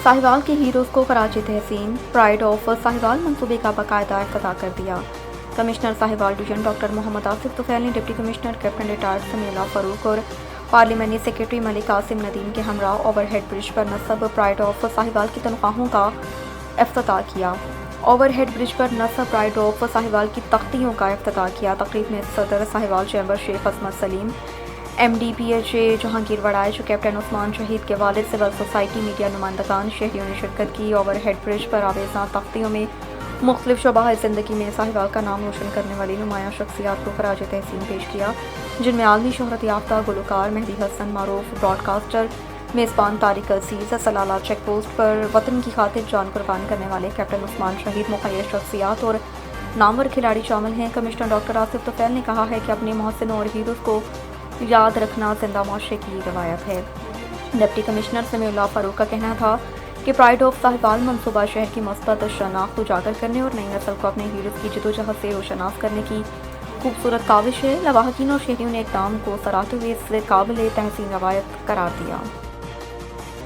साहिवाल के हीरोज़ को कराची तहसीन प्राइड ऑफ साहिवाल मंसूबे का बाकायदा इफ्तिताह कर दिया। Commissioner Sahiwal division doctor Mohammad Asif Tufail ने deputy commissioner captain retired Samila Farooq और पार्लियामेंट्री सेक्रेटरी मलिक कासिम नदीम के हमरा ओवरहेड ब्रिज पर नस्ब प्राइड ऑफ साहिवाल की तनख्वाहों का इफ्तिताह किया। ओवरहेड ब्रिज पर नस्ब प्राइड ऑफ साहिवाल की तख्तियों का इफ्तिताह किया। तकरीब में सदर साहिवाल चैम्बर शेख असमत सलीम, MD-PHA जहांगीर वड़ाइच, कैप्टन उस्मान शहीद के वालिद, सिविल सोसाइटी, मीडिया नुमाइंदगान, शहरियों ने शिरकत की। ओवरहेड ब्रिज पर आवेज़ा तख्तियों में मुख्तलिफ शोबाह ज़िंदगी में साहिवाल का नाम रोशन करने वाली नुमायां शख्सियात को खराज तहसीन पेश किया, जिनमें आलमी शोहरत याफ्ता गुलकार मेहदी हसन, मारूफ ब्रॉडकास्टर मेज़बान तारिक अजीज़, सलाला चेक पोस्ट पर वतन की खातिर जान कुर्बान करने वाले कैप्टन उस्मान शहीद, मुखय्यर शख्सियात और नामवर खिलाड़ी शामिल हैं। कमिश्नर डॉक्टर आसिफ तुफैल ने कहा है कि अपने मोहसिनों और हीरोज़ को याद रखना जिंदा माशरे की रवायत है। डिप्टी कमिश्नर समीउल्लाह फ़ारूक का कहना था कि प्राइड ऑफ साहिवाल मंसूबा शहर की मस्बत शनाख्त उजागर करने और नई नस्ल को अपने हीरोज़ की जदोजहद से रोशनास करने की खूबसूरत काविश है। लवाहकीन और शहरियों ने इक़दाम को सराहते हुए इसे काबिल तहसीन रवायत करार दिया।